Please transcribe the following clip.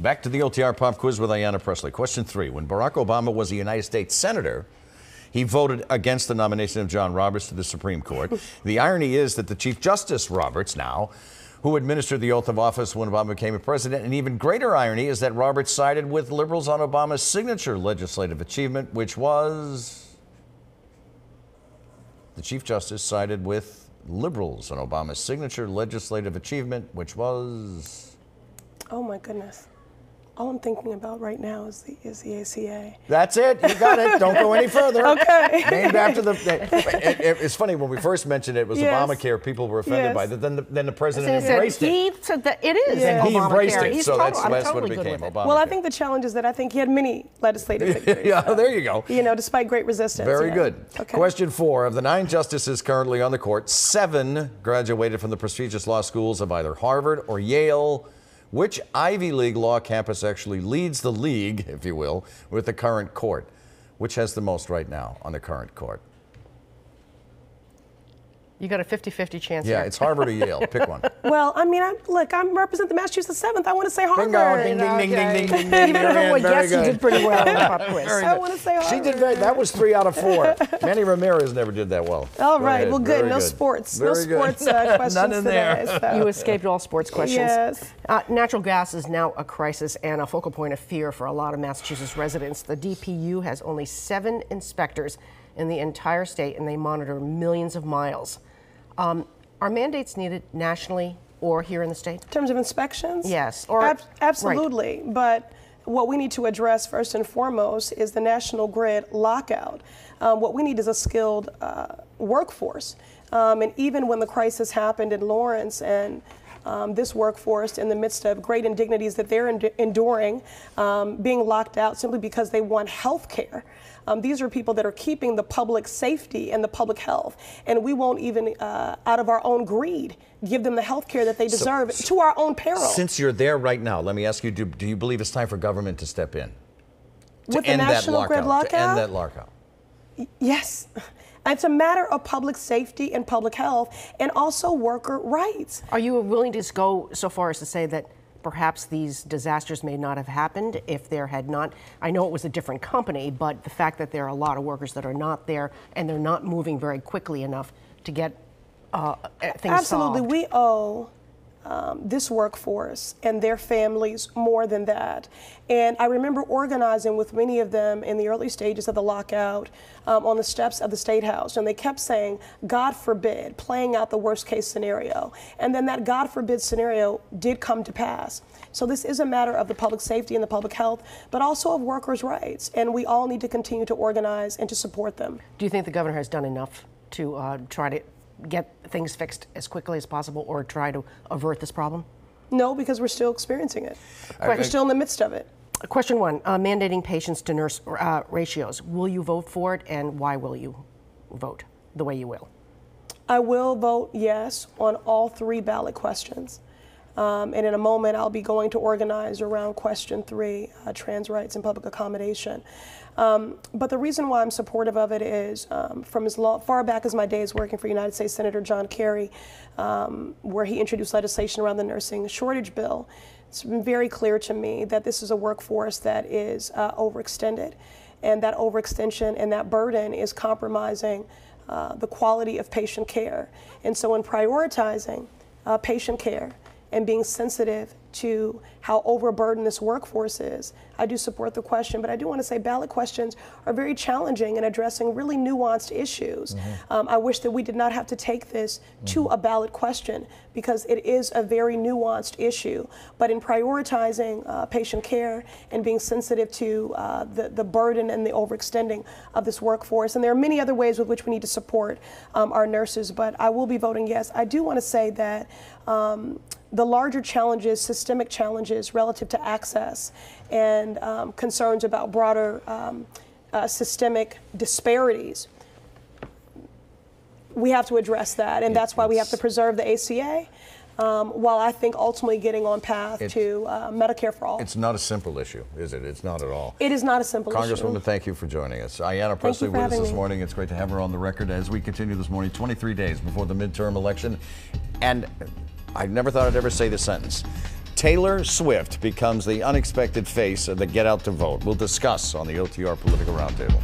Back to the OTR Pop Quiz with Ayanna Pressley. Question 3. When Barack Obama was a United States Senator, he voted against the nomination of John Roberts to the Supreme Court. The irony is that the Chief Justice Roberts now, who administered the oath of office when Obama became a president. An even greater irony is that Roberts sided with liberals on Obama's signature legislative achievement, which was... The Chief Justice sided with liberals on Obama's signature legislative achievement, which was... Oh my goodness. All I'm thinking about right now is the ACA. That's it. You got it. Don't go any further. Okay. Named after the... It's funny, when we first mentioned it was Obamacare, people were offended by it. Then the president embraced it. He said that it is And he embraced it, so that's what totally it became, Obamacare. Well, I think the challenge is that I think he had many legislative victories. Yeah, there you go. You know, despite great resistance. Very good. Okay. Question 4. Of the 9 justices currently on the court, 7 graduated from the prestigious law schools of either Harvard or Yale. Which Ivy League law campus actually leads the league, if you will, with the current court? Which has the most right now on the current court? You got a 50-50 chance Yeah, here. it's Harvard or Yale. Pick one. Well, I mean, I represent the Massachusetts 7th. I want to say Harvard. Bingo. Ding, ding, ding, ding, ding, ding, ding. Even if it would guess, you did pretty well in the pop quiz. I want to say Harvard. She did very, that was 3 out of 4. Manny Ramirez never did that well. All Go right, ahead. well, good. Very No good. sports. Very No good. sports questions None in today. there. So. You escaped all sports questions. Yes. Natural gas is now a crisis and a focal point of fear for a lot of Massachusetts residents. The DPU has only 7 inspectors in the entire state, and they monitor millions of miles. Are mandates needed nationally or here in the state? In terms of inspections? Yes. Absolutely. Right. But what we need to address first and foremost is the national grid lockout. What we need is a skilled workforce. And even when the crisis happened in Lawrence and this workforce, in the midst of great indignities that they're enduring, being locked out simply because they want health care. These are people that are keeping the public safety and the public health, and we won't even, out of our own greed, give them the health care that they deserve to our own peril. Since you're there right now, let me ask you, do you believe it's time for government to step in? With the national grid lockout? To end that lockout? Yes. It's a matter of public safety and public health, and also worker rights. Are you willing to go so far as to say that perhaps these disasters may not have happened if there had not, I know it was a different company, but the fact that there are a lot of workers that are not there and they're not moving very quickly enough to get things Absolutely. solved? We owe this workforce and their families more than that. And I remember organizing with many of them in the early stages of the lockout on the steps of the State House. And they kept saying, God forbid, playing out the worst case scenario. And then that God forbid scenario did come to pass. So this is a matter of the public safety and the public health, but also of workers' rights. And we all need to continue to organize and to support them. Do you think the governor has done enough to try to get things fixed as quickly as possible or try to avert this problem? No, because we're still experiencing it. We're still in the midst of it. Question 1, mandating patients to nurse ratios. Will you vote for it, and why will you vote the way you will? I will vote yes on all 3 ballot questions. And in a moment, I'll be going to organize around question 3, trans rights and public accommodation. But the reason why I'm supportive of it is from as far back as my days working for United States Senator John Kerry, where he introduced legislation around the nursing shortage bill. It's been very clear to me that this is a workforce that is overextended, and that overextension and that burden is compromising the quality of patient care. And so in prioritizing patient care and being sensitive to how overburdened this workforce is, I do support the question, but I do want to say ballot questions are very challenging in addressing really nuanced issues. I wish that we did not have to take this to a ballot question because it is a very nuanced issue. But in prioritizing patient care and being sensitive to the burden and the overextending of this workforce, and there are many other ways with which we need to support our nurses, but I will be voting yes. I do want to say that the larger challenges, systemic challenges relative to access and concerns about broader systemic disparities, we have to address that, and that's why we have to preserve the ACA, while I think ultimately getting on path to Medicare for all. It's not a simple issue, is it? It's not at all. It is not a simple issue. Congresswoman, thank you for joining us. Ayanna Pressley with us this morning. It's great to have her on the record as we continue this morning, 23 days before the midterm election. And I never thought I'd ever say this sentence. Taylor Swift becomes the unexpected face of the Get Out to Vote. We'll discuss on the OTR Political Roundtable.